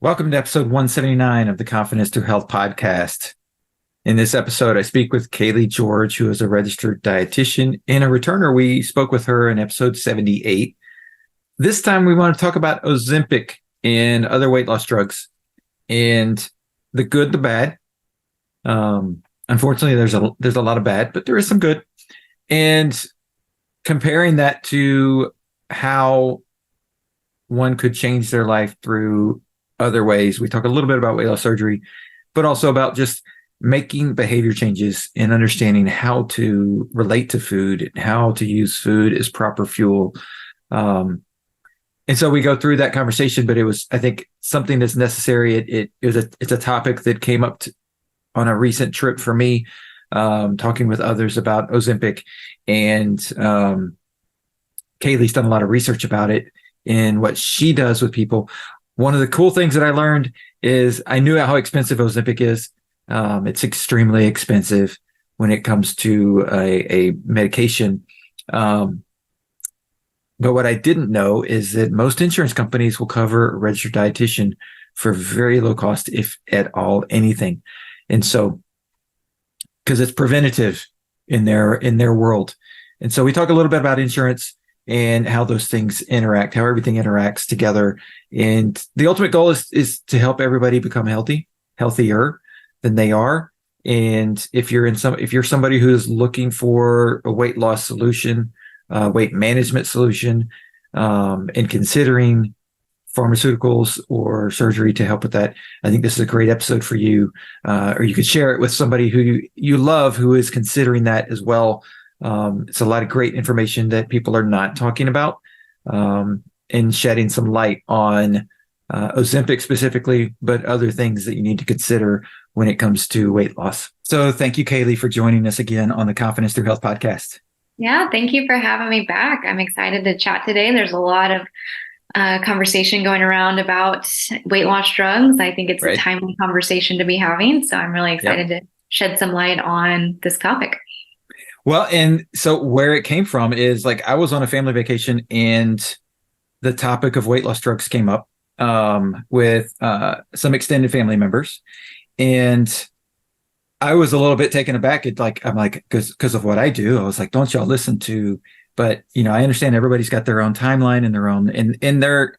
Welcome to episode 179 of the Confidence Through Health podcast. In this episode, I speak with Kayley George, who is a registered dietitian and a returner. We spoke with her in episode 78. This time, we want to talk about Ozempic and other weight loss drugs and the good, the bad. Unfortunately, there's a lot of bad, but there is some good. And comparing that to how one could change their life through other ways. We talk a little bit about weight loss surgery, but also about just making behavior changes and understanding how to relate to food and how to use food as proper fuel. And so we go through that conversation, but it was, I think, something that's necessary. It's a topic that came up on a recent trip for me, talking with others about Ozempic, and Kayley's done a lot of research about it and what she does with people. One of the cool things that I learned is I knew how expensive Ozempic is. It's extremely expensive when it comes to a medication. But what I didn't know is that most insurance companies will cover a registered dietitian for very low cost, if at all, anything. And so, because it's preventative in their world. And so we talk a little bit about insurance and how those things interact, how everything interacts together. And the ultimate goal is to help everybody become healthier than they are. And if you're somebody who's looking for a weight loss solution, weight management solution, and considering pharmaceuticals or surgery to help with that, I think this is a great episode for you. Or you could share it with somebody who you love who is considering that as well. It's a lot of great information that people are not talking about, and shedding some light on Ozempic specifically, but other things that you need to consider when it comes to weight loss. So thank you, Kayley, for joining us again on the Confidence Through Health podcast. Yeah, thank you for having me back. I'm excited to chat today. There's a lot of conversation going around about weight loss drugs. I think it's a timely conversation to be having. So I'm really excited to shed some light on this topic. Well, and so where it came from is, like, I was on a family vacation and the topic of weight loss drugs came up with some extended family members. And I was a little bit taken aback. I'm like, because of what I do, I was like, don't y'all listen to, but I understand everybody's got their own timeline and their own, and they're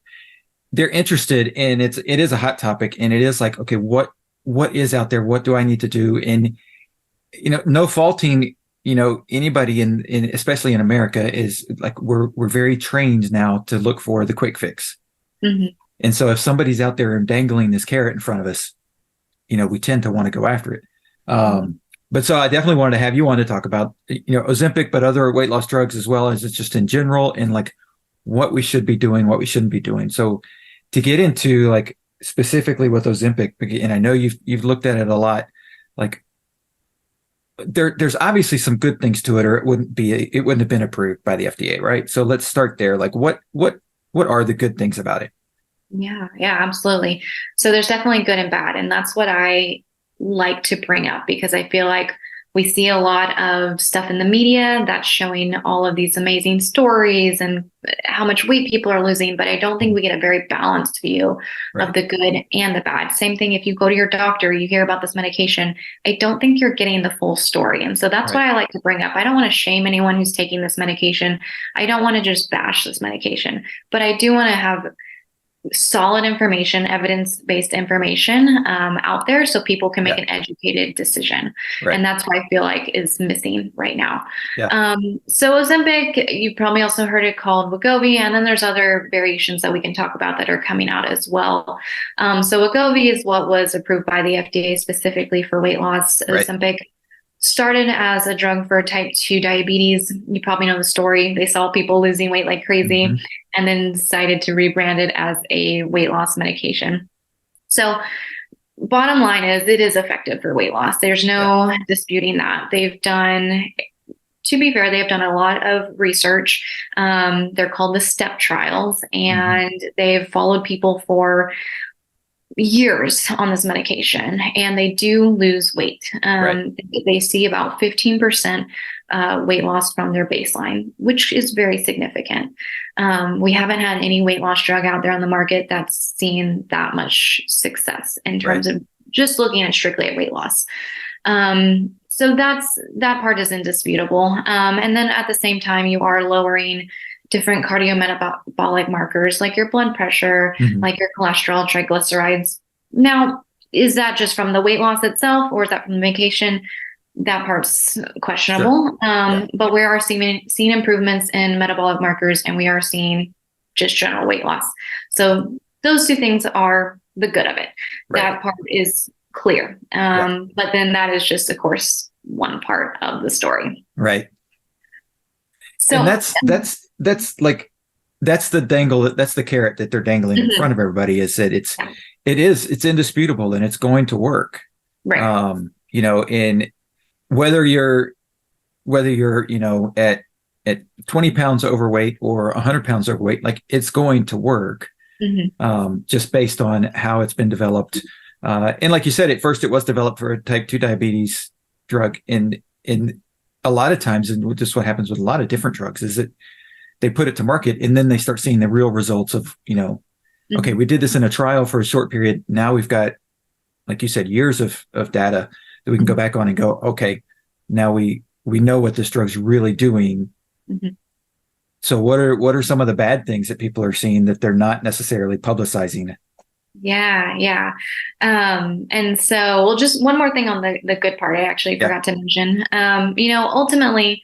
interested, and it is a hot topic, and it is like, okay, what is out there? What do I need to do? And, no faulting, anybody in especially in America, is like, we're very trained now to look for the quick fix. Mm-hmm. And so if somebody's out there and dangling this carrot in front of us, we tend to want to go after it. But so I definitely wanted to have you on to talk about, Ozempic, but other weight loss drugs as well, as it's just in general, and like what we should be doing, what we shouldn't be doing. So to get into like specifically with Ozempic, and I know you've looked at it a lot, like there's obviously some good things to it, or it wouldn't have been approved by the FDA, right? So let's start there. Like what are the good things about it? Yeah, absolutely. So there's definitely good and bad. And that's what I like to bring up, because I feel like we see a lot of stuff in the media that's showing all of these amazing stories and how much weight people are losing, but I don't think we get a very balanced view of the good and the bad. Same thing if you go to your doctor, you hear about this medication, I don't think you're getting the full story. And so that's why I like to bring up, I don't want to shame anyone who's taking this medication. I don't want to just bash this medication, but I do want to have solid information, evidence-based information out there so people can make an educated decision. And that's what I feel like is missing right now. So Ozempic, you've probably also heard it called Wegovy, and then there's other variations that we can talk about that are coming out as well. So Wegovy is what was approved by the FDA specifically for weight loss. Ozempic started as a drug for type 2 diabetes. You probably know the story. They saw people losing weight like crazy, and then decided to rebrand it as a weight loss medication. So bottom line is, it is effective for weight loss. There's no disputing that. To be fair, they've done a lot of research. They're called the STEP trials, and they've followed people for years on this medication, and they do lose weight. They see about 15% weight loss from their baseline, which is very significant. We haven't had any weight loss drug out there on the market that's seen that much success in terms of just looking at strictly at weight loss. So that part is indisputable. And then at the same time, you are lowering different cardiometabolic markers like your blood pressure, like your cholesterol, triglycerides. Now, is that just from the weight loss itself, or is that from the medication? That part's questionable. Sure. But we are seeing improvements in metabolic markers, and we are seeing just general weight loss. So those two things are the good of it. Right. That part is clear. But then that is just, of course, one part of the story. Right. So and that's like, that's the carrot that they're dangling in front of everybody, is that it's indisputable and it's going to work. Right. In whether you're, at 20 pounds overweight or 100 pounds overweight, like, it's going to work. Just based on how it's been developed. And like you said, at first it was developed for a type 2 diabetes drug. In a lot of times, and just what happens with a lot of different drugs, is that they put it to market and then they start seeing the real results of, okay, we did this in a trial for a short period. Now we've got, like you said, years of data that we can go back on and go, okay, now we know what this drug's really doing. So what are some of the bad things that people are seeing that they're not necessarily publicizing? Yeah. And so, well, just one more thing on the good part, I actually forgot to mention. Ultimately,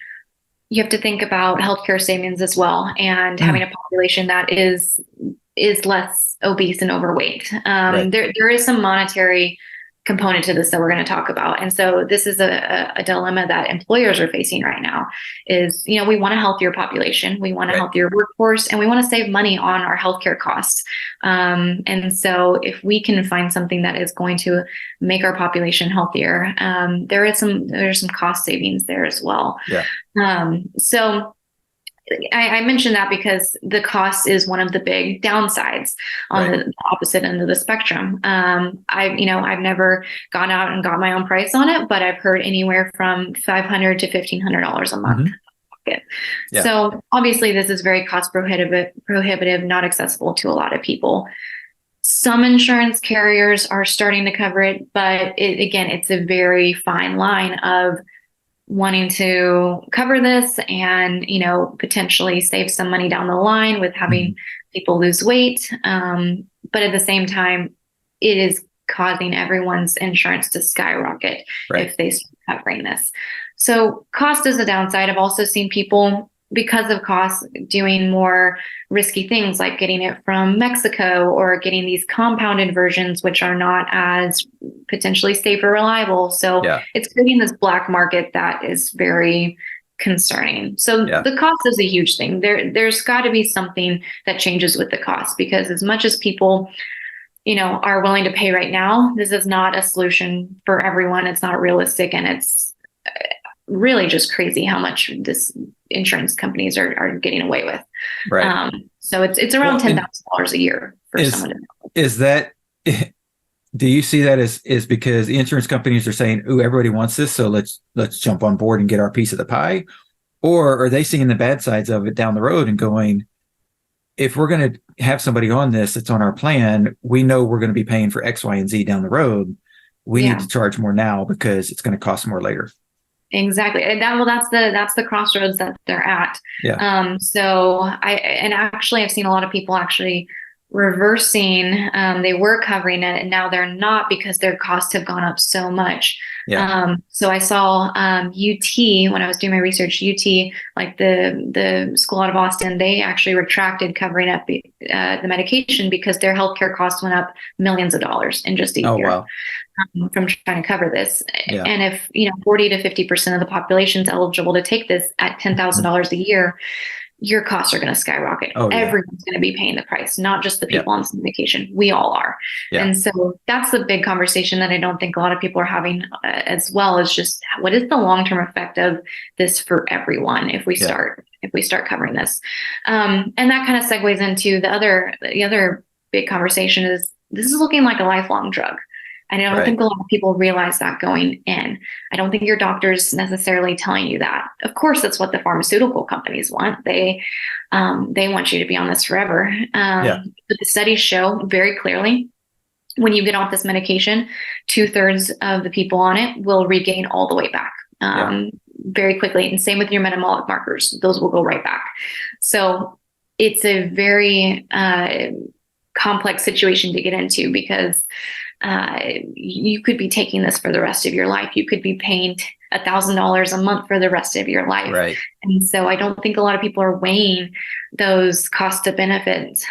you have to think about healthcare savings as well, and having a population that is less obese and overweight. There is some monetary component to this that we're going to talk about. And so this is a dilemma that employers are facing right now is, we want a healthier population. We want a healthier workforce, and we want to save money on our healthcare costs. And so if we can find something that is going to make our population healthier, there's some cost savings there as well. So I mentioned that because the cost is one of the big downsides on the opposite end of the spectrum. I've never gone out and got my own price on it, but I've heard anywhere from $500 to $1,500 a month. So obviously this is very cost prohibitive, not accessible to a lot of people. Some insurance carriers are starting to cover it, but it's a very fine line of wanting to cover this and, potentially save some money down the line with having people lose weight. But at the same time, it is causing everyone's insurance to skyrocket if they start covering this. So cost is a downside. I've also seen people, because of cost, doing more risky things like getting it from Mexico or getting these compounded versions, which are not as potentially safe or reliable. So it's creating this black market that is very concerning. So the cost is a huge thing. There's got to be something that changes with the cost, because as much as people, are willing to pay right now, this is not a solution for everyone. It's not realistic, and it's really just crazy how much this insurance companies are getting away with. So it's around $10,000 a year for someone to know. Is that, do you see that as because the insurance companies are saying, "Ooh, everybody wants this, so let's jump on board and get our piece of the pie," or are they seeing the bad sides of it down the road and going, if we're going to have somebody on this that's on our plan, we know we're going to be paying for X, Y, and Z down the road. We need to charge more now because it's going to cost more later. Exactly. And that's the crossroads that they're at. So I've seen a lot of people actually reversing. They were covering it and now they're not, because their costs have gone up so much. So I saw UT, when I was doing my research, UT, like the school out of Austin, they actually retracted covering up the medication because their healthcare costs went up millions of dollars in just a year. Wow. From trying to cover this. And if 40 to 50% of the population is eligible to take this at $10,000 a year, your costs are going to skyrocket. Everyone's going to be paying the price, not just the people on some vacation. We all are. And so that's the big conversation that I don't think a lot of people are having as well, is just what is the long-term effect of this for everyone if we start covering this. And that kind of segues into the other big conversation is this is looking like a lifelong drug. And I don't Right. think a lot of people realize that going in. I don't think your doctor's necessarily telling you that. Of course, that's what the pharmaceutical companies want. They want you to be on this forever. Yeah. But the studies show very clearly when you get off this medication, 2/3 of the people on it will regain all the way back Yeah. very quickly. And same with your metabolic markers, those will go right back. So it's a very complex situation to get into because you could be taking this for the rest of your life. You could be paying $1,000 a month for the rest of your life. Right. And so I don't think a lot of people are weighing those cost to benefits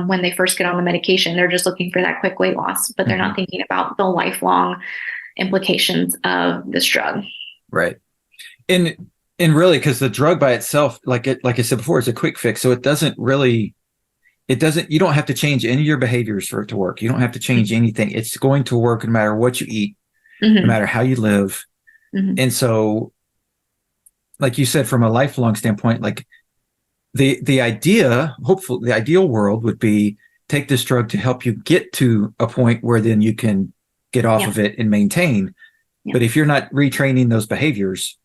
when they first get on the medication. They're just looking for that quick weight loss, but they're not thinking about the lifelong implications of this drug. Right. And really, because the drug by itself, like I said before, it's a quick fix. So you don't have to change any of your behaviors for it to work. You don't have to change anything. It's going to work no matter what you eat, no matter how you live. And so, like you said, from a lifelong standpoint, like the ideal world would be take this drug to help you get to a point where then you can get off of it and maintain. But if you're not retraining those behaviors,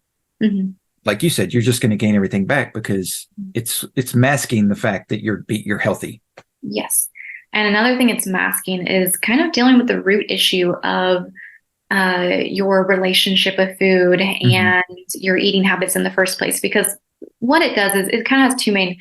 like you said, you're just going to gain everything back because it's masking the fact that you're healthy. Yes. And another thing it's masking is kind of dealing with the root issue of your relationship with food and your eating habits in the first place. Because what it does is it kind of has two main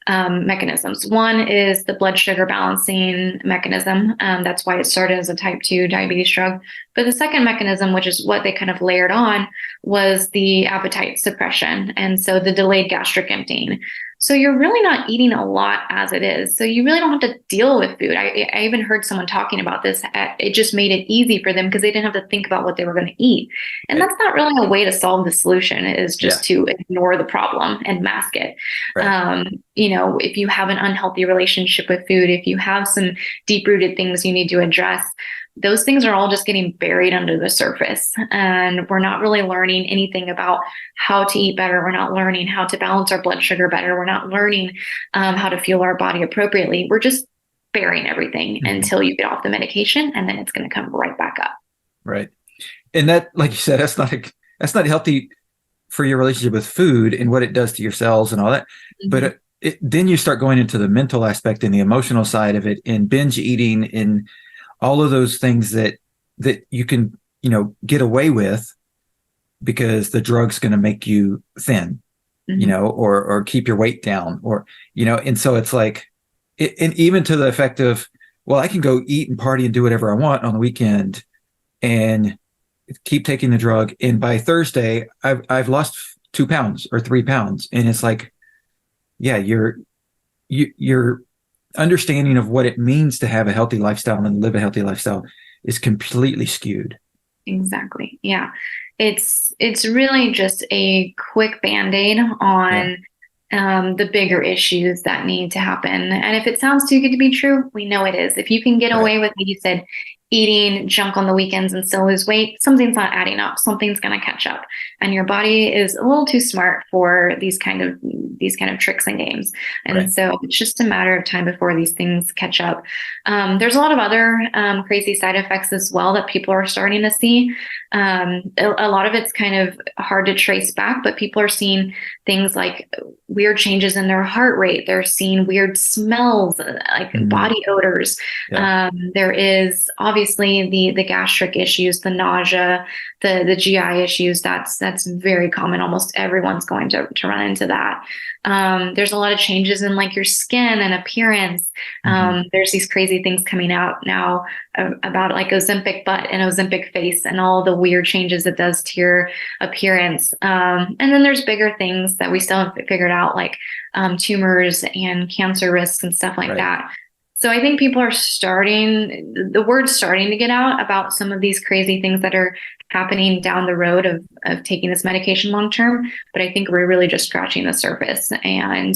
mechanisms. One is the blood sugar balancing mechanism. That's why it started as a type 2 diabetes drug. But the second mechanism, which is what they kind of layered on, was the appetite suppression. And so the delayed gastric emptying. So you're really not eating a lot as it is. So you really don't have to deal with food. I even heard someone talking about this. It just made it easy for them because they didn't have to think about what they were going to eat. And that's not really a way to solve the solution. It is just to ignore the problem and mask it. Right. If you have an unhealthy relationship with food, if you have some deep-rooted things you need to address, those things are all just getting buried under the surface. And we're not really learning anything about how to eat better. We're not learning how to balance our blood sugar better. We're not learning how to fuel our body appropriately. We're just burying everything until you get off the medication, and then it's going to come right back up. Right. And that, like you said, that's not healthy for your relationship with food and what it does to your cells and all that. But then you start going into the mental aspect and the emotional side of it, and binge eating and all of those things that you can, get away with because the drug's going to make you thin, or keep your weight down, or, and so it's like, and even to the effect of, well, I can go eat and party and do whatever I want on the weekend and keep taking the drug. And by Thursday, I've lost 2 pounds or 3 pounds. And it's like, yeah, your understanding of what it means to have a healthy lifestyle and live a healthy lifestyle is completely skewed. Exactly. Yeah. It's really just a quick Band-Aid on the bigger issues that need to happen. And if it sounds too good to be true, we know it is. If you can get away with, like you said, eating junk on the weekends and still lose weight, something's not adding up. Something's going to catch up. And your body is a little too smart for these kind of tricks and games. And so it's just a matter of time before these things catch up. There's a lot of other crazy side effects as well that people are starting to see. A lot of it's kind of hard to trace back, but people are seeing things like weird changes in their heart rate. They're seeing weird smells, like body odors. There is obviously the gastric issues, the nausea, the GI issues. That's very common. Almost everyone's going to run into that. There's a lot of changes in like your skin and appearance. There's these crazy things coming out now about like Ozempic butt and Ozempic face and all the weird changes it does to your appearance. And then there's bigger things that we still haven't figured out, like tumors and cancer risks and stuff like that. So I think people are the word's starting to get out about some of these crazy things that are happening down the road of taking this medication long term. But I think we're really just scratching the surface, and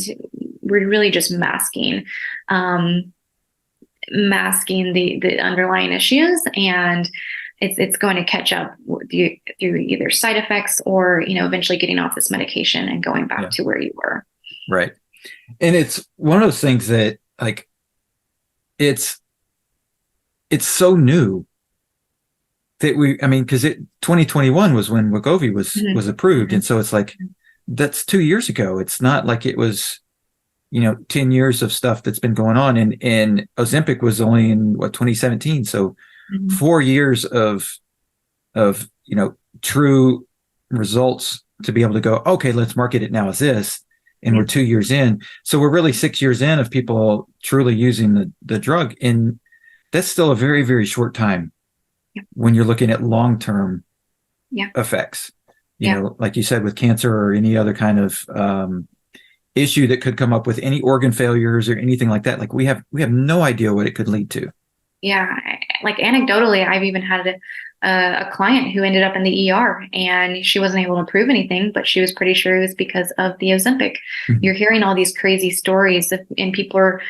we're really just masking the underlying issues, and it's going to catch up through either side effects or eventually getting off this medication and going back to where you were. Right. And it's one of those things that like it's so new I mean, because 2021 was when Wegovy was approved. And so it's like, that's 2 years ago. It's not like it was, 10 years of stuff that's been going on. And Ozempic was only in 2017. So 4 years of, true results to be able to go, okay, let's market it now as this. And we're 2 years in. So we're really 6 years in of people truly using the drug. And that's still a very, very short time when you're looking at long-term effects, like you said, with cancer or any other kind of issue that could come up with any organ failures or anything like that. Like we have no idea what it could lead to. Yeah. Like anecdotally, I've even had a client who ended up in the ER and she wasn't able to prove anything, but she was pretty sure it was because of the Ozempic. You're hearing all these crazy stories and people are,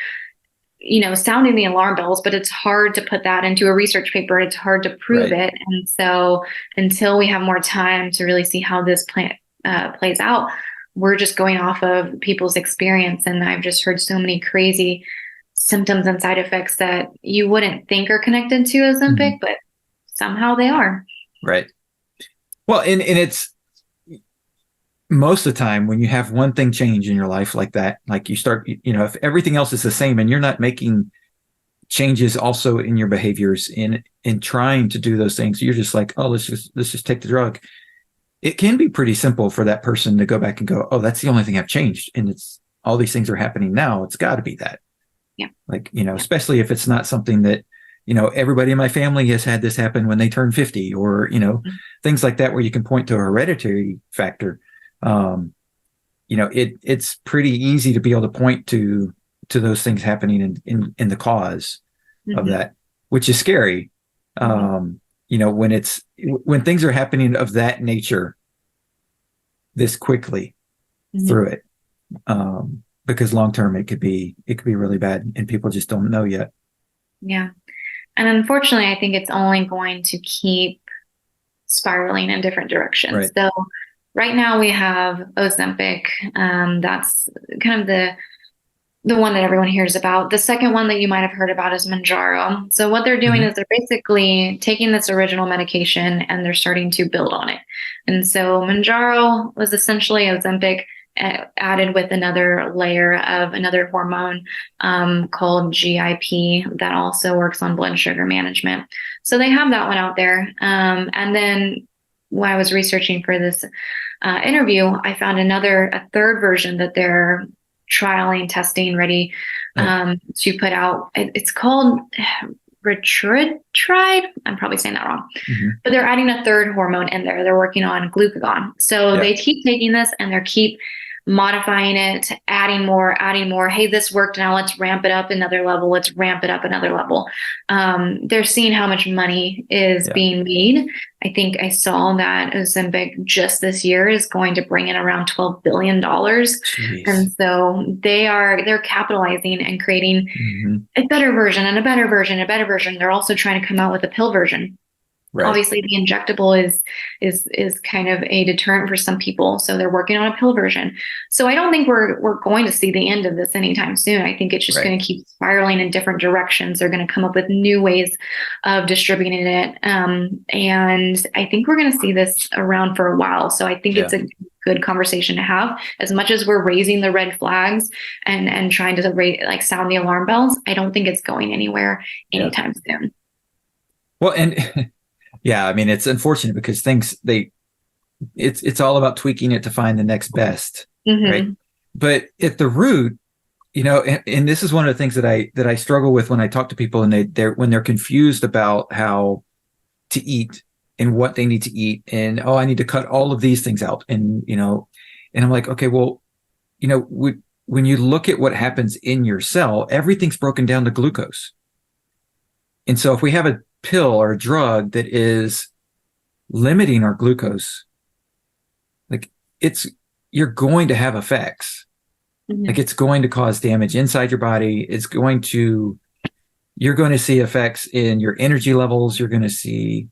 sounding the alarm bells, but it's hard to put that into a research paper. It's hard to prove it. And so until we have more time to really see how this plays out, we're just going off of people's experience. And I've just heard so many crazy symptoms and side effects that you wouldn't think are connected to Ozempic, but somehow they are. Right. Well, and it's most of the time when you have one thing change in your life like that, like you start, if everything else is the same and you're not making changes also in your behaviors in trying to do those things, you're just like, oh, let's just take the drug. It can be pretty simple for that person to go back and go, oh, that's the only thing I've changed. And it's all these things are happening now. It's got to be that. Yeah. Like, especially if it's not something that, everybody in my family has had this happen when they turn 50 or, things like that, where you can point to a hereditary factor. It's pretty easy to be able to point to those things happening in the cause of that, which is scary. When things are happening of that nature this quickly through it, because long-term it could be really bad and people just don't know yet. Yeah. And unfortunately, I think it's only going to keep spiraling in different directions. Right. So right now we have Ozempic. That's kind of the one that everyone hears about. The second one that you might have heard about is Mounjaro. So what they're doing is they're basically taking this original medication and they're starting to build on it. And so Mounjaro was essentially Ozempic added with another layer of another hormone called GIP that also works on blood sugar management. So they have that one out there. And then when I was researching for this interview, I found a third version that they're trialing, testing, ready to put out. It's called Ritutride. I'm probably saying that wrong, but they're adding a third hormone in there. They're working on glucagon. So they keep taking this and they keep modifying it, adding more. Hey, this worked. Now let's ramp it up another level. Let's ramp it up another level. They're seeing how much money is being made. I think I saw that Ozempic just this year is going to bring in around $12 billion. Jeez. And so they're capitalizing and creating a better version and a better version, a better version. They're also trying to come out with a pill version. Right. Obviously, the injectable is kind of a deterrent for some people, so they're working on a pill version. So I don't think we're going to see the end of this anytime soon. I think it's just going to keep spiraling in different directions. They're going to come up with new ways of distributing it, and I think we're going to see this around for a while. So I think it's a good conversation to have. As much as we're raising the red flags and trying to sound the alarm bells, I don't think it's going anywhere anytime soon. Well, and yeah, I mean, it's unfortunate because it's all about tweaking it to find the next best, right? But at the root, and this is one of the things that I struggle with when I talk to people and when they're confused about how to eat and what they need to eat and, I need to cut all of these things out. And, and I'm like, okay, well, when you look at what happens in your cell, everything's broken down to glucose. And so if we have a pill or a drug that is limiting our glucose, you're going to have effects. Like it's going to cause damage inside your body. You're going to see effects in your energy levels. You're going to see,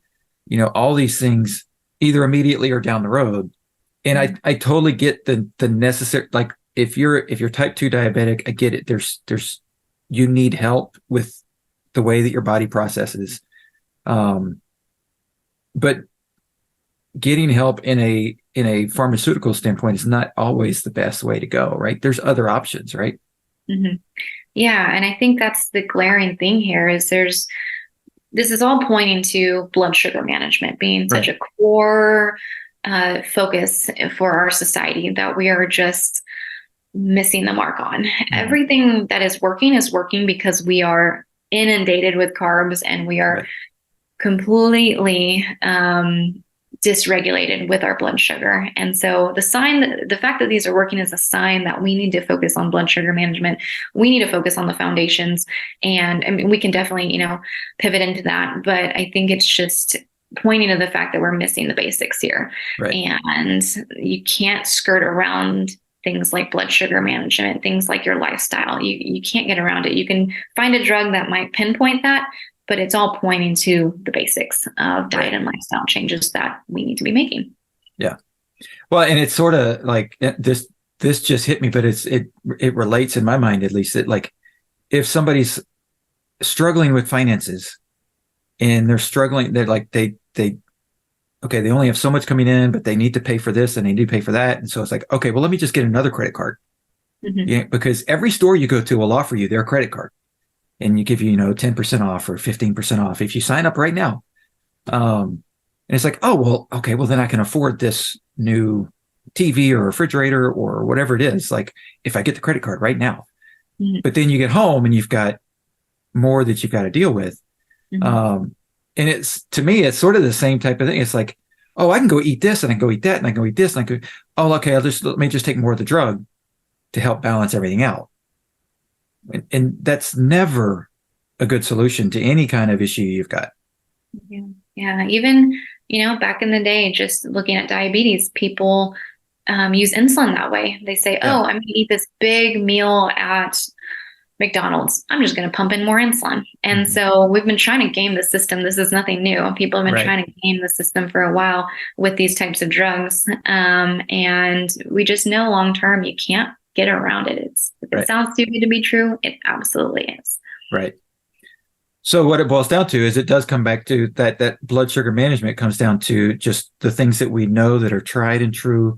all these things either immediately or down the road. And I totally get the necessary, like if you're type 2 diabetic, I get it. You need help with the way that your body processes but getting help in a pharmaceutical standpoint is not always the best way to go, right? There's other options, right? Mm-hmm. Yeah. And I think that's the glaring thing here is this is all pointing to blood sugar management being such Right. a core focus for our society that we are just missing the mark on. Mhm. Everything that is working because we are inundated with carbs and we are Right. completely dysregulated with our blood sugar. And so the fact that these are working is a sign that we need to focus on blood sugar management. We need to focus on the foundations. And I mean, we can definitely, pivot into that. But I think it's just pointing to the fact that we're missing the basics here. Right. And you can't skirt around things like blood sugar management, things like your lifestyle. You can't get around it. You can find a drug that might pinpoint that, but it's all pointing to the basics of diet Right. and lifestyle changes that we need to be making. Yeah. Well, and it's sort of like this just hit me, but it relates in my mind, at least, that like if somebody's struggling with finances and they're like they okay, they only have so much coming in, but they need to pay for this and they need to pay for that. And so it's like, okay, well, let me just get another credit card. Mm-hmm. Yeah, because every store you go to will offer you their credit card and you give you, 10% off or 15% off if you sign up right now. And it's like, oh, well, okay, well, then I can afford this new TV or refrigerator or whatever it is. Like if I get the credit card right now, Mm-hmm. but then you get home and you've got more that you've got to deal with. Mm-hmm. And to me, it's sort of the same type of thing. It's like, oh, I can go eat this and I can go eat that and I can go eat this and I can, oh, okay, let me just take more of the drug to help balance everything out. And that's never a good solution to any kind of issue you've got. Yeah. Yeah. Even, back in the day, just looking at diabetes, people use insulin that way. They say, Yeah. oh, I'm going to eat this big meal at McDonald's. I'm just going to pump in more insulin. And Mm-hmm. so we've been trying to game the system. This is nothing new. People have been Right. trying to game the system for a while with these types of drugs. And we just know long term, you can't get around it. If it Right. sounds too good to be true, it absolutely is. Right. So what it boils down to is it does come back to that blood sugar management comes down to just the things that we know that are tried and true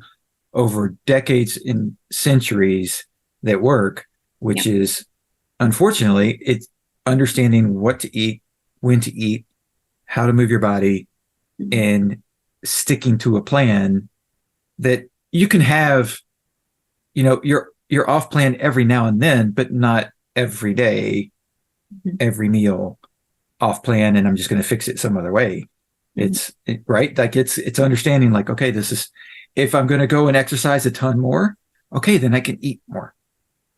over decades and centuries that work, which is unfortunately it's understanding what to eat, when to eat, how to move your body, Mhm. and sticking to a plan that you can have, you're off plan every now and then, but not every day, Mhm. every meal off plan, and I'm just going to fix it some other way. Mhm. Right. Like it's understanding like, okay, if I'm going to go and exercise a ton more, okay, then I can eat more.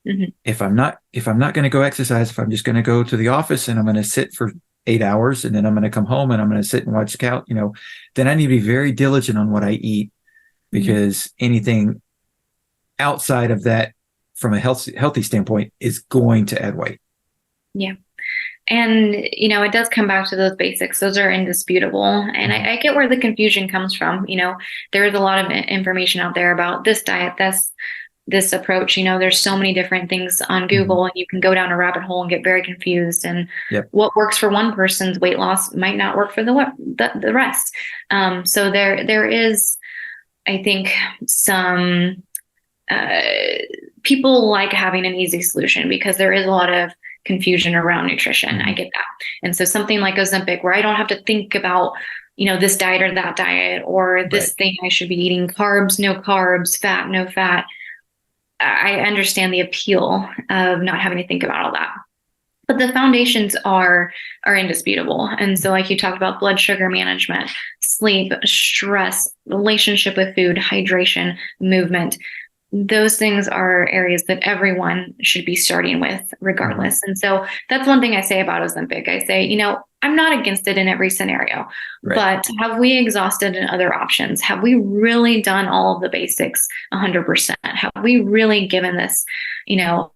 Mhm. If I'm not going to go exercise, if I'm just going to go to the office and I'm going to sit for 8 hours and then I'm going to come home and I'm going to sit and watch Scout, then I need to be very diligent on what I eat, because anything outside of that from a healthy standpoint is going to add weight. Yeah. And, it does come back to those basics. Those are indisputable. And I get where the confusion comes from. There is a lot of information out there about this diet, this approach. There's so many different things on Google, and you can go down a rabbit hole and get very confused. And Yep. what works for one person's weight loss might not work for the rest. So there is, I think, some people like having an easy solution because there is a lot of confusion around nutrition. I get that. And so something like Ozempic, where I don't have to think about, this diet or that diet, or this thing I should be eating, carbs, no carbs, fat, no fat. I understand the appeal of not having to think about all that. But the foundations are indisputable. And so like you talked about blood sugar management, sleep, stress, relationship with food, hydration, movement. Those things are areas that everyone should be starting with regardless. And so that's one thing I say about Ozempic. I say, I'm not against it in every scenario, but have we exhausted other options? Have we really done all of the basics 100%? Have we really given this,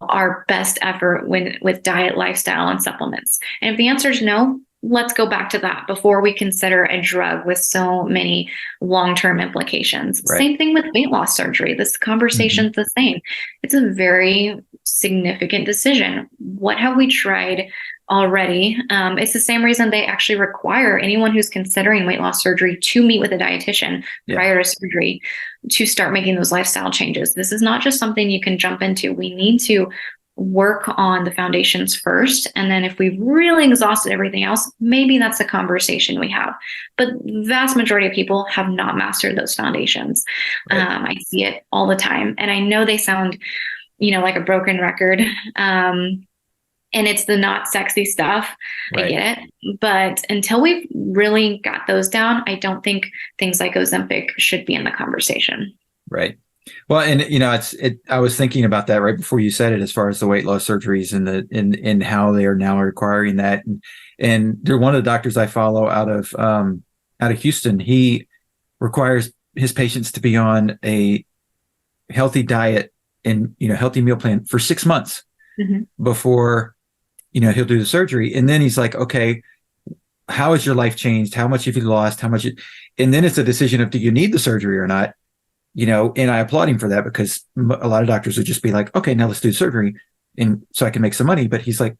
our best effort with diet, lifestyle, and supplements? And if the answer is no, let's go back to that before we consider a drug with so many long-term implications. Right. Same thing with weight loss surgery. This conversation's the same. It's a very significant decision. What have we tried already? It's the same reason they actually require anyone who's considering weight loss surgery to meet with a dietitian prior to surgery to start making those lifestyle changes. This is not just something you can jump into. We need to work on the foundations first. And then if we've really exhausted everything else, maybe that's a conversation we have. But the vast majority of people have not mastered those foundations. Right. I see it all the time. And I know they sound, like a broken record. And it's the not sexy stuff. Right. I get it. But until we've really got those down, I don't think things like Ozempic should be in the conversation. Right. Well, and I was thinking about that right before you said it, as far as the weight loss surgeries and how they are now requiring that. And they're one of the doctors I follow out of Houston. He requires his patients to be on a healthy diet and, healthy meal plan for 6 months before, he'll do the surgery. And then he's like, okay, how has your life changed? How much have you lost? And then it's a decision of, do you need the surgery or not? And I applaud him for that, because a lot of doctors would just be like, okay, now let's do surgery, and so I can make some money. But he's like,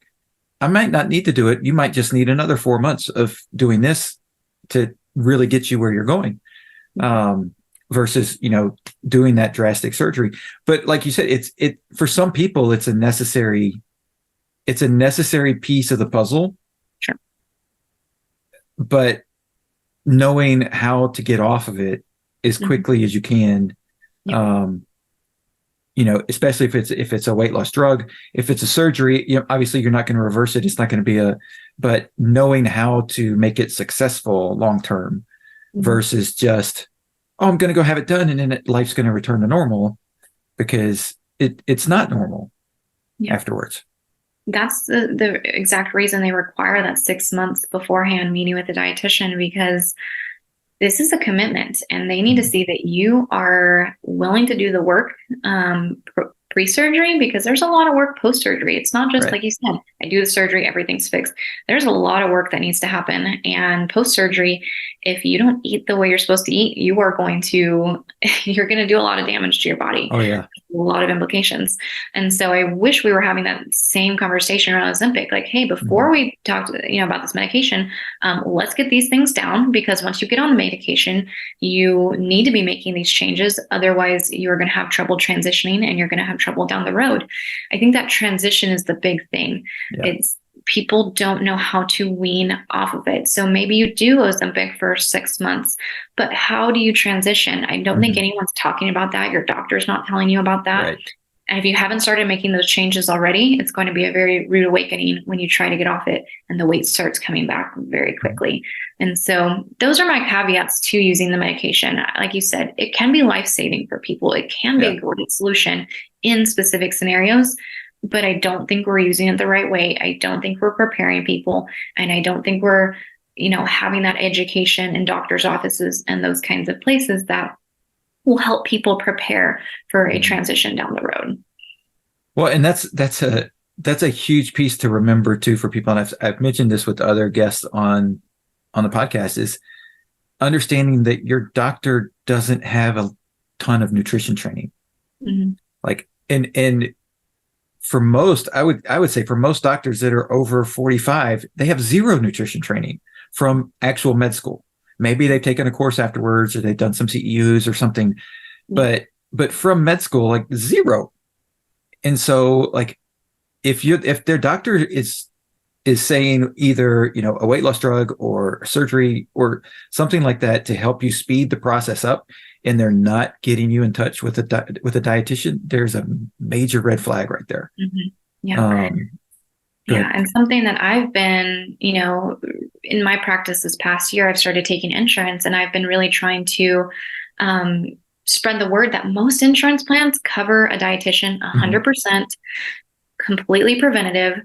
I might not need to do it. You might just need another 4 months of doing this to really get you where you're going, versus, doing that drastic surgery. But like you said, it for some people, it's a necessary piece of the puzzle. Sure. But knowing how to get off of it as quickly as you can, especially if it's a weight loss drug. If it's a surgery, obviously you're not going to reverse it. It's not going to be but knowing how to make it successful long term versus just, I'm going to go have it done and then life's going to return to normal, because it's not normal afterwards. That's the exact reason they require that 6 months beforehand meeting with a dietitian, because this is a commitment, and they need to see that you are willing to do the work pre-surgery, because there's a lot of work post-surgery. It's not just like you said, I do the surgery, everything's fixed. There's a lot of work that needs to happen. And post-surgery, if you don't eat the way you're supposed to eat, you're going to do a lot of damage to your body. Oh yeah. A lot of implications. And so I wish we were having that same conversation around Ozempic. Like, hey, before we talk about this medication, let's get these things down, because once you get on the medication, you need to be making these changes. Otherwise, you're going to have trouble transitioning, and you're going to have trouble down the road. I think that transition is the big thing. Yeah. It's people don't know how to wean off of it. So maybe you do Ozempic for 6 months, but how do you transition? I don't think anyone's talking about that. Your doctor's not telling you about that. Right. And if you haven't started making those changes already, it's going to be a very rude awakening when you try to get off it and the weight starts coming back very quickly. And so those are my caveats to using the medication. Like you said, it can be life-saving for people. It can be a great solution in specific scenarios, but I don't think we're using it the right way. I don't think we're preparing people, and I don't think we're, having that education in doctors' offices and those kinds of places that will help people prepare for a transition down the road. Well, and that's a huge piece to remember too for people. And I've mentioned this with other guests on the podcast, is understanding that your doctor doesn't have a ton of nutrition training. Like, and for most, I would say for most doctors that are over 45, they have zero nutrition training from actual med school. Maybe they've taken a course afterwards, or they've done some CEUs or something, but from med school, like zero. And so, like, if their doctor is saying either, a weight loss drug or surgery or something like that to help you speed the process up, and they're not getting you in touch with a dietitian, there's a major red flag right there. Yeah. And something that I've been, in my practice this past year, I've started taking insurance, and I've been really trying to spread the word that most insurance plans cover a dietitian 100%, completely preventative,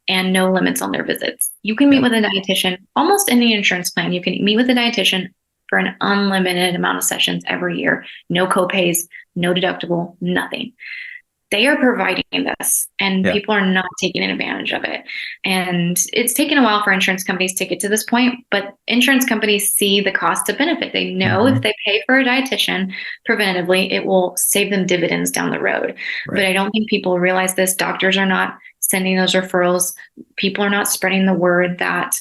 and no limits on their visits. You can meet with a dietitian, almost any insurance plan. You can meet with a dietitian for an unlimited amount of sessions every year. No copays, no deductible, nothing. they are providing this, and Yeah. people are not taking advantage of it. And it's taken a while for insurance companies to get to this point, but insurance companies see the cost to benefit. They know if they pay for a dietitian preventatively, it will save them dividends down the road. Right. But I don't think people realize this. Doctors are not sending those referrals. People are not spreading the word that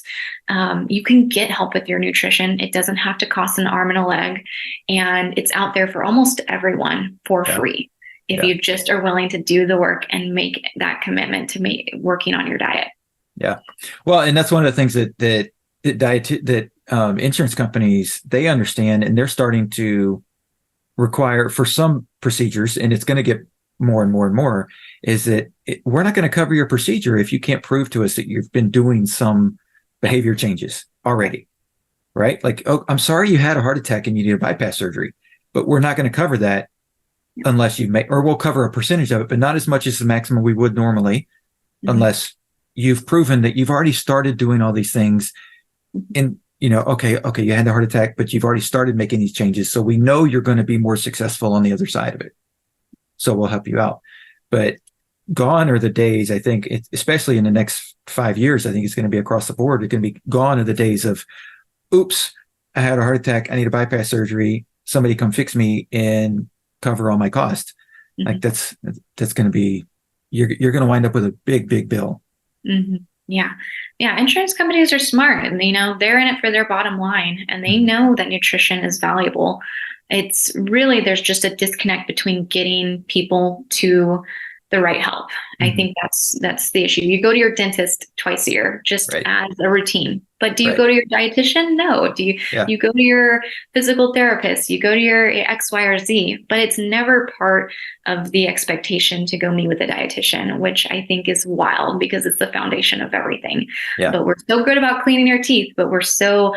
you can get help with your nutrition. It doesn't have to cost an arm and a leg, and it's out there for almost everyone for free. If you just are willing to do the work and make that commitment to working on your diet. Yeah. Well, and that's one of the things that insurance companies, they understand, and they're starting to require for some procedures, and it's going to get more and more and more, is that we're not going to cover your procedure if you can't prove to us that you've been doing some behavior changes already, right? Like, oh, I'm sorry you had a heart attack and you need a bypass surgery, but we're not going to cover that unless or we'll cover a percentage of it, but not as much as the maximum we would normally, unless you've proven that you've already started doing all these things. And, okay, you had the heart attack, but you've already started making these changes. So we know you're going to be more successful on the other side of it. So we'll help you out. But gone are the days, I think, especially in the next 5 years, I think it's going to be across the board. It's going to be gone are the days of, oops, I had a heart attack. I need a bypass surgery. Somebody come fix me and cover all my costs. Like that's going to be, you're going to wind up with a big bill. Yeah. Insurance companies are smart, and they're in it for their bottom line, and they know that nutrition is valuable. It's really, there's just a disconnect between getting people to the right help. I think that's the issue. You go to your dentist twice a year, just as a routine. But do you go to your dietitian? No. Do you you go to your physical therapist? You go to your X, Y, or Z. But it's never part of the expectation to go meet with a dietitian, which I think is wild because it's the foundation of everything. Yeah. But we're so good about cleaning our teeth, but we're so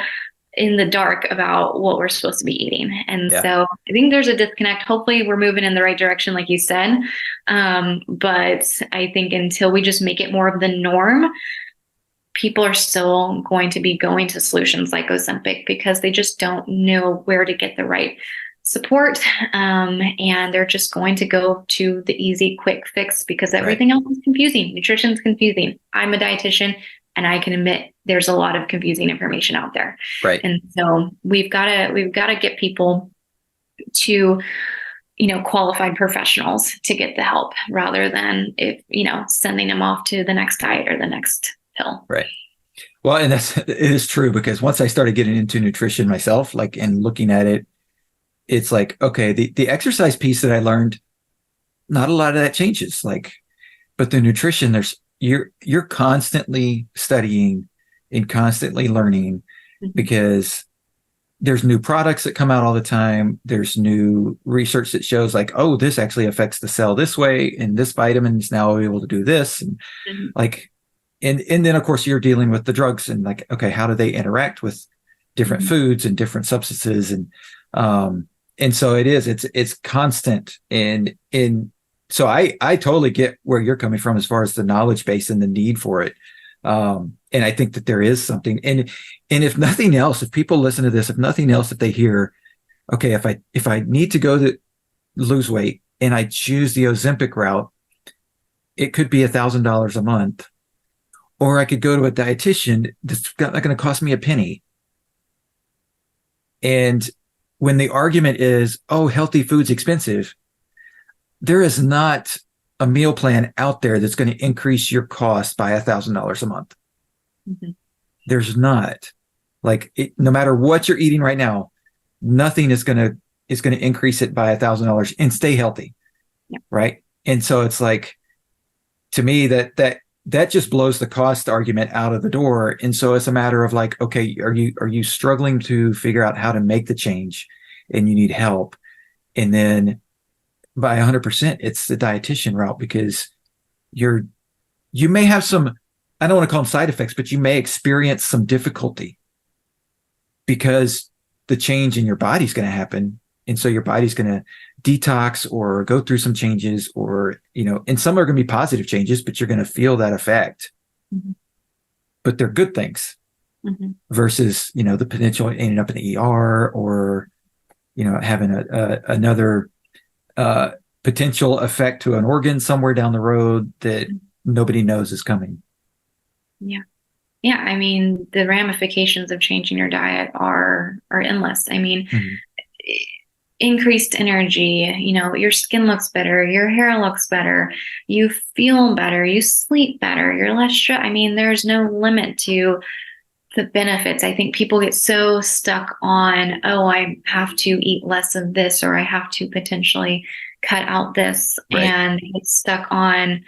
in the dark about what we're supposed to be eating. And so I think there's a disconnect. Hopefully we're moving in the right direction, like you said. But I think until we just make it more of the norm, people are still going to be going to solutions like Ozempic because they just don't know where to get the right support. And they're just going to go to the easy, quick fix because everything else is confusing. Nutrition's confusing. I'm a dietitian, and I can admit there's a lot of confusing information out there. Right. And so we've got to get people to, qualified professionals to get the help rather than sending them off to the next diet or the next pill. Right. Well, and it is true, because once I started getting into nutrition myself, and looking at it, it's like, okay, the exercise piece that I learned, not a lot of that changes. But the nutrition, you're constantly studying and constantly learning because there's new products that come out all the time. There's new research that shows oh, this actually affects the cell this way, and this vitamin is now able to do this. And and then of course you're dealing with the drugs and okay, how do they interact with different foods and different substances? And so it's constant. And so I totally get where you're coming from as far as the knowledge base and the need for it. And I think that there is something, and if nothing else, if people listen to this, if nothing else, if they hear, okay, if I need to go to lose weight and I choose the Ozempic route, it could be $1,000 a month, or I could go to a dietitian that's not going to cost me a penny. And when the argument is, oh, healthy food's expensive, there is not a meal plan out there that's going to increase your cost by $1,000 a month. There's not. No matter what you're eating right now, nothing is going to increase it by $1,000 and stay healthy. Right. And so it's to me that just blows the cost argument out of the door. And so it's a matter of okay, are you struggling to figure out how to make the change and you need help? And then by 100%, it's the dietitian route, because you may have some, I don't want to call them side effects, but you may experience some difficulty because the change in your body's going to happen. And so your body's going to detox or go through some changes, or, and some are going to be positive changes, but you're going to feel that effect. But they're good things versus, the potential ending up in the ER or, having another potential effect to an organ somewhere down the road that nobody knows is coming. Yeah. Yeah. I mean, the ramifications of changing your diet are endless. I mean, increased energy, your skin looks better, your hair looks better, you feel better, you sleep better, you're less stressed. I mean, there's no limit to the benefits. I think people get so stuck on, oh, I have to eat less of this, or I have to potentially cut out this, Right. and get stuck on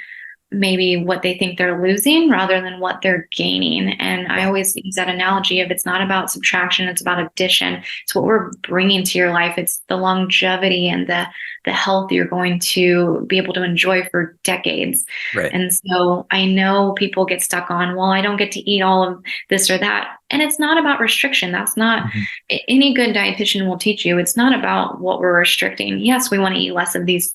maybe what they think they're losing rather than what they're gaining. And I always use that analogy of, it's not about subtraction, it's about addition. It's what we're bringing to your life. It's the longevity and the health you're going to be able to enjoy for decades. Right. And so I know people get stuck on, well, I don't get to eat all of this or that. And it's not about restriction. That's not any good dietitian will teach you. It's not about what we're restricting. Yes, we want to eat less of these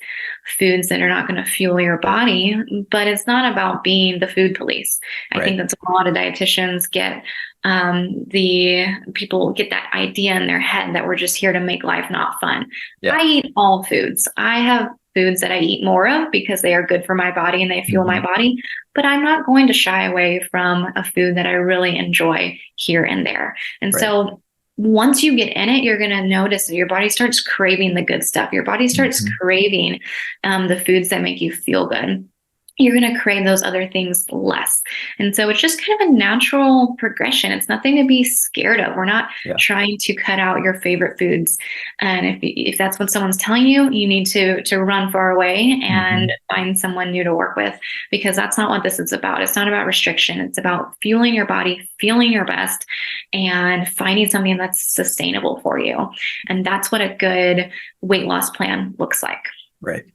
foods that are not going to fuel your body, but it's not about being the food police. I think that's a lot of dietitians get. The people get that idea in their head that we're just here to make life not fun. I eat all foods. I have foods that I eat more of because they are good for my body and they fuel my body, but I'm not going to shy away from a food that I really enjoy here and there. And so once you get in it, you're going to notice that your body starts craving the good stuff. Your body starts craving the foods that make you feel good. You're going to crave those other things less. And so it's just kind of a natural progression. It's nothing to be scared of. We're not trying to cut out your favorite foods. And if that's what someone's telling you, you need to run far away and find someone new to work with, because that's not what this is about. It's not about restriction. It's about fueling your body, feeling your best, and finding something that's sustainable for you. And that's what a good weight loss plan looks like. Right.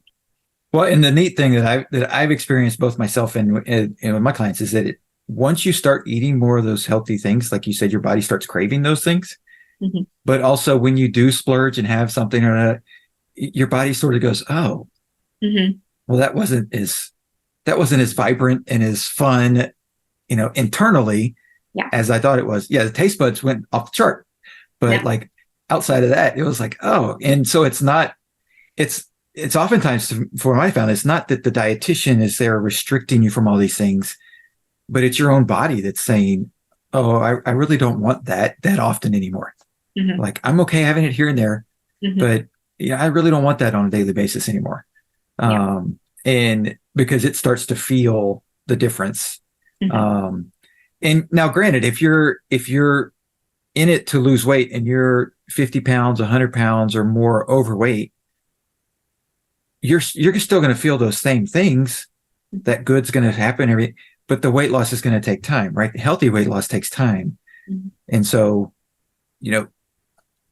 Well, and the neat thing that I've experienced both myself and with my clients is that once you start eating more of those healthy things, like you said, your body starts craving those things. But also when you do splurge and have something or another, your body sort of goes, oh, well, that wasn't as vibrant and as fun, internally as I thought it was. Yeah, the taste buds went off the chart, but like outside of that, it was like, oh, and so it's oftentimes, for what I found, it's not that the dietitian is there restricting you from all these things, but it's your own body that's saying, oh, I really don't want that often anymore. Like, I'm okay having it here and there, but I really don't want that on a daily basis anymore. And because it starts to feel the difference. And now granted, if you're in it to lose weight and you're 50 pounds, 100 pounds or more overweight, you're still going to feel those same things. That good's going to happen, but the weight loss is going to take time, right? Healthy weight loss takes time. And so,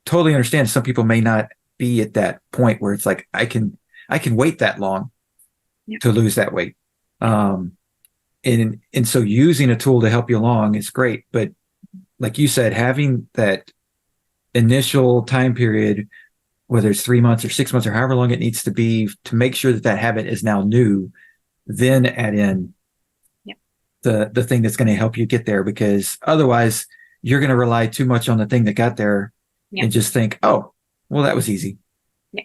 totally understand some people may not be at that point where it's like, I can wait that long to lose that weight. And so using a tool to help you along is great. But like you said, having that initial time period, whether it's 3 months or 6 months or however long it needs to be, to make sure that habit is now new, then add in the thing that's going to help you get there, because otherwise you're going to rely too much on the thing that got there and just think, oh, well, that was easy. Yeah,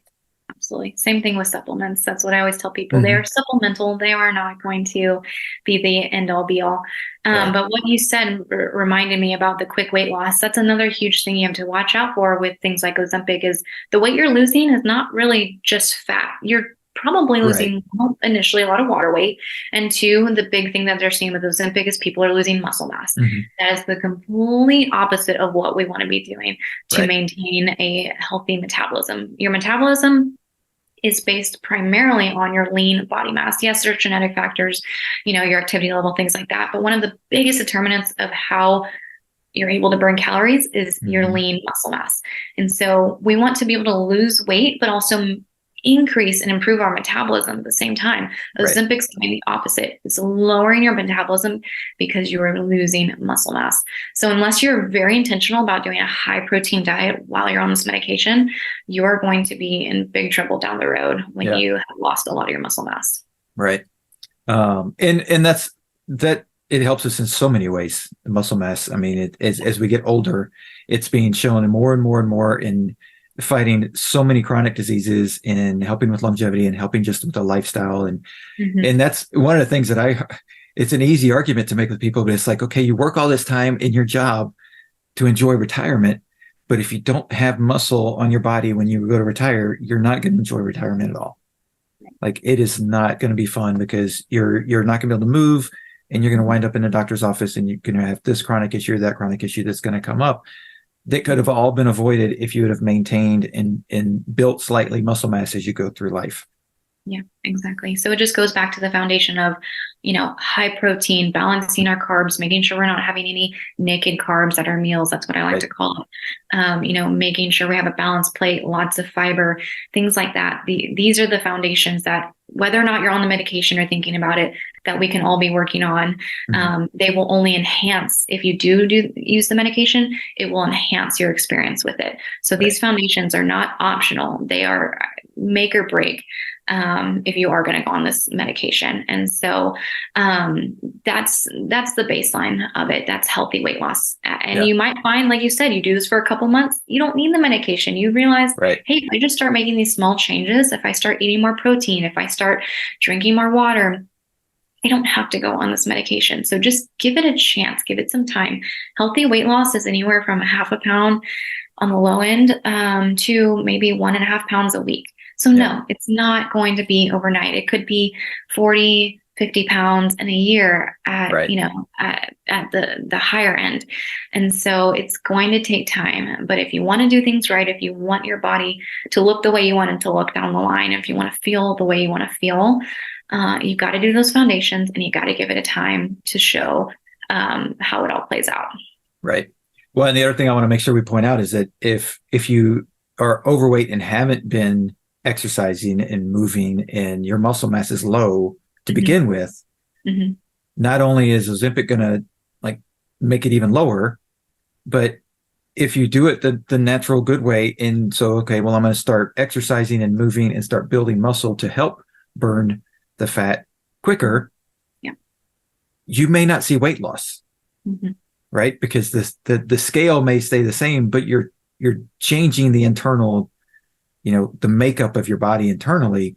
absolutely. Same thing with supplements. That's what I always tell people. They are supplemental. They are not going to be the end all be all. But what you said reminded me about the quick weight loss. That's another huge thing you have to watch out for with things like Ozempic, is the weight you're losing is not really just fat. You're probably losing initially a lot of water weight. And two, the big thing that they're seeing with Ozempic is people are losing muscle mass. That is the complete opposite of what we want to be doing to maintain a healthy metabolism. Your metabolism is based primarily on your lean body mass. Yes, there's genetic factors, your activity level, things like that. But one of the biggest determinants of how you're able to burn calories is your lean muscle mass. And so we want to be able to lose weight, but also increase and improve our metabolism at the same time. Ozempic's doing the opposite. It's lowering your metabolism because you are losing muscle mass. So unless you're very intentional about doing a high protein diet while you're on this medication, you are going to be in big trouble down the road when you have lost a lot of your muscle mass. Right. And that's it helps us in so many ways. Muscle mass. I mean, as we get older, it's being shown more and more and more in fighting so many chronic diseases and helping with longevity and helping just with the lifestyle. And that's one of the things that it's an easy argument to make with people, but it's like, okay, you work all this time in your job to enjoy retirement, but if you don't have muscle on your body when you go to retire, you're not going to enjoy retirement at all. Like, it is not going to be fun because you're not going to be able to move, and you're going to wind up in a doctor's office, and you're going to have this chronic issue or that chronic issue that's going to come up that could have all been avoided if you would have maintained and built slightly muscle mass as you go through life. Yeah, exactly. So it just goes back to the foundation of, high protein, balancing our carbs, making sure we're not having any naked carbs at our meals. That's what I like to call it. Making sure we have a balanced plate, lots of fiber, things like that. These are the foundations that, whether or not you're on the medication or thinking about it, that we can all be working on. They will only enhance, if you do use the medication, it will enhance your experience with it. So these foundations are not optional. They are make or break if you are going to go on this medication. And so that's the baseline of it. That's healthy weight loss. And you might find, like you said, you do this for a couple months, you don't need the medication. You realize, hey, if I just start making these small changes, if I start eating more protein, if I start drinking more water, I don't have to go on this medication. So just give it a chance, give it some time. Healthy weight loss is anywhere from 0.5 pound on the low end to maybe 1.5 pounds a week. So no, it's not going to be overnight. It could be 40, 50 pounds in a year at, at the higher end. And so it's going to take time. But if you want to do things right, if you want your body to look the way you want it to look down the line, if you want to feel the way you want to feel, you've got to do those foundations, and you got to give it a time to show how it all plays out. Right. Well, and the other thing I want to make sure we point out is that if you are overweight and haven't been exercising and moving, and your muscle mass is low to begin with, not only is Ozempic going to make it even lower, but if you do it the natural good way, and so, okay, well, I'm going to start exercising and moving and start building muscle to help burn the fat quicker, you may not see weight loss, right? Because the scale may stay the same, but you're changing the internal, the makeup of your body internally.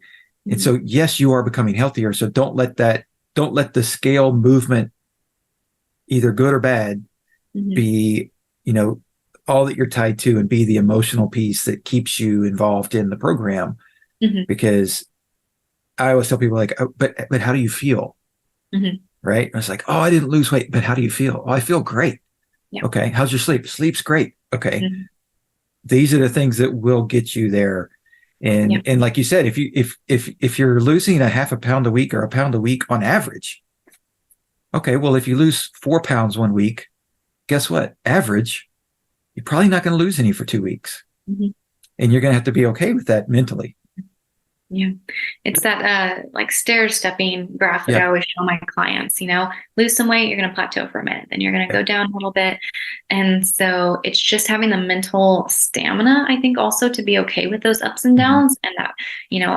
And so, yes, you are becoming healthier. So don't let the scale movement, either good or bad, be, all that you're tied to, and be the emotional piece that keeps you involved in the program. Because I always tell people, like, oh, but how do you feel? Right? I was like, oh, I didn't lose weight, but how do you feel? Oh, I feel great. Okay. How's your sleep? Sleep's great. Okay. These are the things that will get you there. And and like you said, if you're losing 0.5 pound a week or 1 pound a week on average, okay, well, if you lose 4 pounds 1 week, guess what? Average, you're probably not going to lose any for 2 weeks. And you're going to have to be okay with that mentally. Yeah. It's that stair stepping graph that I always show my clients, lose some weight, you're going to plateau for a minute, then you're going to go down a little bit. And so it's just having the mental stamina, I think, also to be okay with those ups and downs, and that,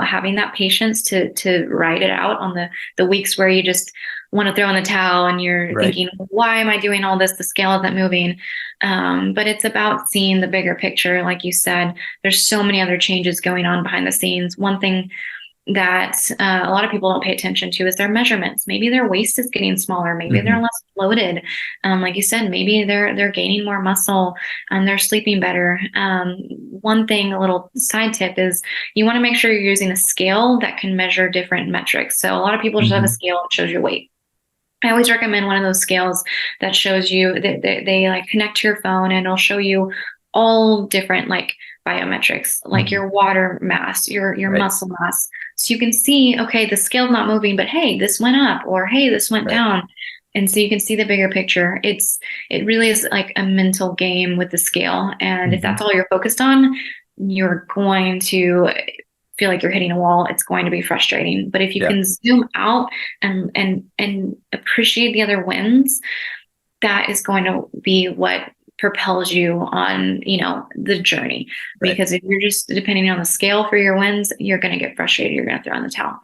having that patience to ride it out on the weeks where you just want to throw in the towel and you're thinking, why am I doing all this? The scale isn't moving. But it's about seeing the bigger picture. Like you said, there's so many other changes going on behind the scenes. One thing that a lot of people don't pay attention to is their measurements. Maybe their waist is getting smaller. Maybe they're less bloated. Like you said, maybe they're gaining more muscle and they're sleeping better. One thing, a little side tip, is you want to make sure you're using a scale that can measure different metrics. So a lot of people just have a scale that shows your weight. I always recommend one of those scales that shows you that they connect to your phone, and it'll show you all different biometrics, like your water mass, your muscle mass. So you can see, okay, the scale's not moving, but hey, this went up, or hey, this went down. And so you can see the bigger picture. It really is like a mental game with the scale. And if that's all you're focused on, you're going to feel like you're hitting a wall. It's going to be frustrating. But if you can zoom out and appreciate the other wins, that is going to be what propels you on, the journey. Because if you're just depending on the scale for your wins, you're going to get frustrated. You're going to throw in the towel.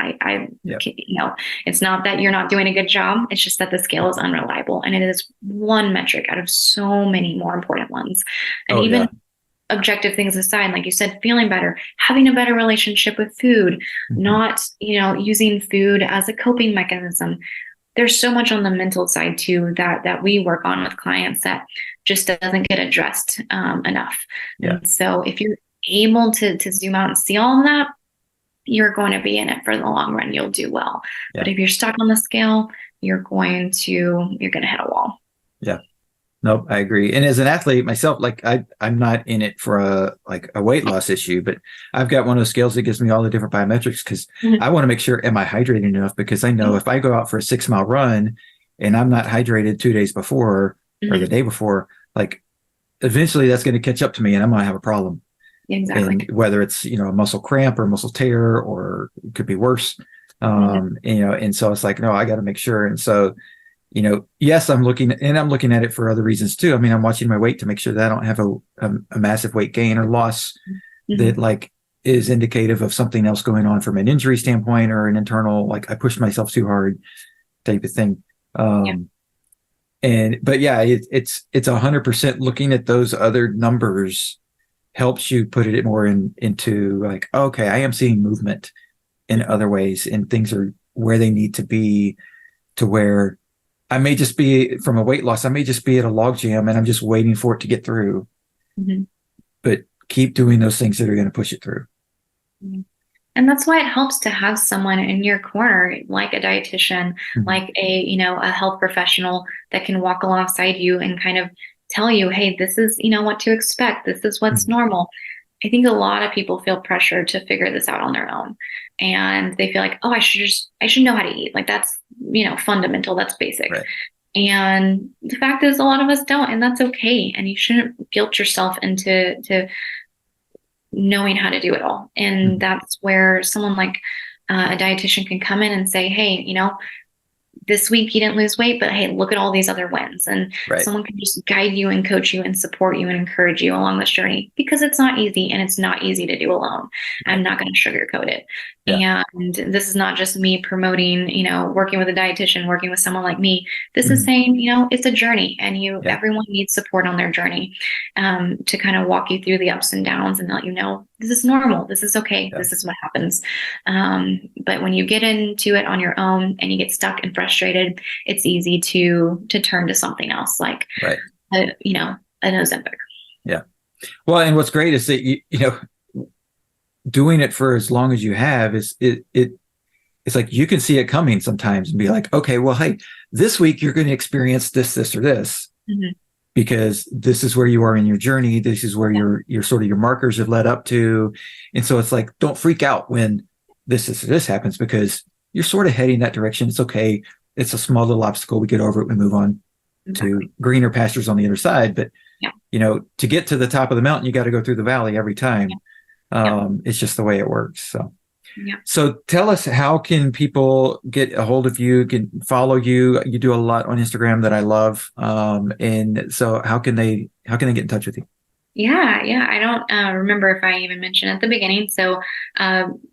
It's not that you're not doing a good job. It's just that the scale is unreliable, and it is one metric out of so many more important ones. And objective things aside, like you said, feeling better, having a better relationship with food, not, using food as a coping mechanism. There's so much on the mental side too that we work on with clients that just doesn't get addressed enough. Yeah. And so if you're able to zoom out and see all of that, you're going to be in it for the long run. You'll do well. Yeah. But if you're stuck on the scale, you're going to hit a wall. Yeah. Nope, I agree. And as an athlete myself, like I'm not in it for a weight loss issue, but I've got one of those scales that gives me all the different biometrics because I want to make sure, am I hydrated enough? Because I know if I go out for a 6-mile run and I'm not hydrated 2 days before or the day before, like eventually that's going to catch up to me and I'm going to have a problem. Exactly. And whether it's, a muscle cramp or muscle tear, or it could be worse. And so it's like, no, I got to make sure. And so, yes, I'm looking at it for other reasons too. I mean, I'm watching my weight to make sure that I don't have a massive weight gain or loss that like is indicative of something else going on from an injury standpoint or an internal, like I pushed myself too hard type of thing. But yeah, it's 100% looking at those other numbers helps you put it more into like, okay, I am seeing movement in other ways and things are where they need to be, to where I may just be from a weight loss. I may just be at a log jam and I'm just waiting for it to get through, but keep doing those things that are going to push it through. And that's why it helps to have someone in your corner, like a dietitian, like a health professional that can walk alongside you and kind of tell you, hey, this is, what to expect. This is what's normal. I think a lot of people feel pressure to figure this out on their own. And they feel like, oh, I should know how to eat. Like that's, fundamental. That's basic. Right. And the fact is a lot of us don't, and that's okay. And you shouldn't guilt yourself into knowing how to do it all. And that's where someone like a dietitian can come in and say, hey, this week you didn't lose weight, but hey, look at all these other wins. And someone can just guide you and coach you and support you and encourage you along this journey, because it's not easy and it's not easy to do alone. I'm not going to sugarcoat it. Yeah. And this is not just me promoting, working with a dietitian, working with someone like me. This is saying, it's a journey and everyone needs support on their journey to kind of walk you through the ups and downs and let you know, this is normal. This is okay. Yeah. This is what happens. But when you get into it on your own and you get stuck and frustrated, it's easy to turn to something else like, an Ozempic. Yeah. Well, and what's great is that, doing it for as long as you have it's like you can see it coming sometimes and be like, okay, well, hey, this week you're going to experience this or this. Because this is where you are in your journey. This is where your sort of your markers have led up to. And so it's like, don't freak out when this happens, because you're sort of heading that direction. It's okay. It's a small little obstacle. We get over it. We move on to greener pastures on the other side. But, to get to the top of the mountain, you got to go through the valley every time. It's just the way it works. So. Yeah. So tell us, how can people get a hold of you, can follow you? You do a lot on Instagram that I love. And so how can they get in touch with you? Yeah. I don't remember if I even mentioned at the beginning. So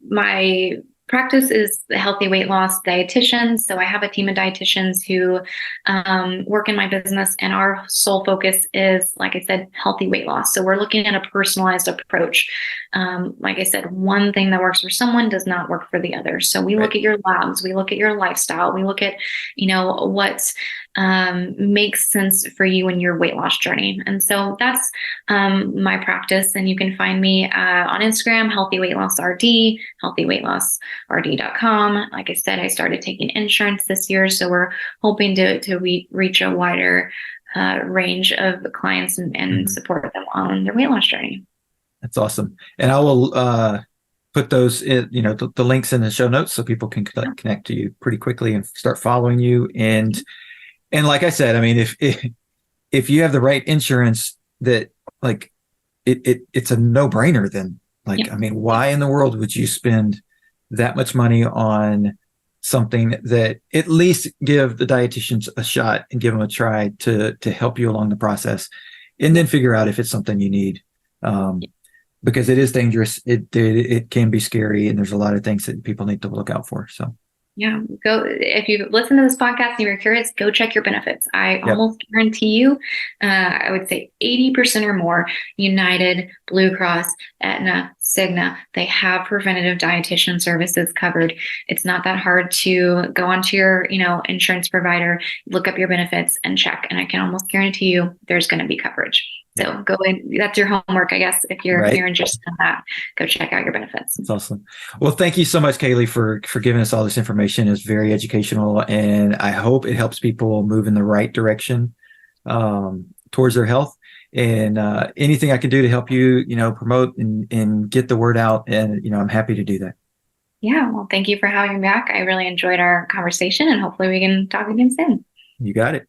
my practice is the healthy weight loss dietitian. So I have a team of dietitians who work in my business, and our sole focus is, like I said, healthy weight loss. So we're looking at a personalized approach. Like I said, one thing that works for someone does not work for the other. So we look at your labs, we look at your lifestyle, we look at, what makes sense for you in your weight loss journey. And so that's my practice. And you can find me on Instagram, Healthy Weight Loss RD, healthyweightlossrd.com. Like I said, I started taking insurance this year, so we're hoping to reach a wider range of clients and support them on their weight loss journey. That's awesome. And I will put those in, the links in the show notes so people can connect to you pretty quickly and start following you. And like I said, I mean, if you have the right insurance, that like it's a no-brainer, then I mean, why in the world would you spend that much money on something that at least give the dietitians a shot and give them a try to help you along the process, and then figure out if it's something you need. Because it is dangerous. It can be scary, and there's a lot of things that people need to look out for. So Yeah, go if you listen to this podcast and you're curious, go check your benefits. I Yep. almost guarantee you, I would say 80% or more, United, Blue Cross, Aetna, Cigna, they have preventative dietitian services covered. It's not that hard to go onto your, insurance provider, look up your benefits and check. And I can almost guarantee you there's going to be coverage. So go in. That's your homework, I guess. If you're Right. interested in that, go check out your benefits. That's awesome. Well, thank you so much, Kayley, for giving us all this information. It's very educational, and I hope it helps people move in the right direction towards their health. And anything I can do to help you, promote and get the word out, and I'm happy to do that. Yeah, well, thank you for having me back. I really enjoyed our conversation, and hopefully we can talk again soon. You got it.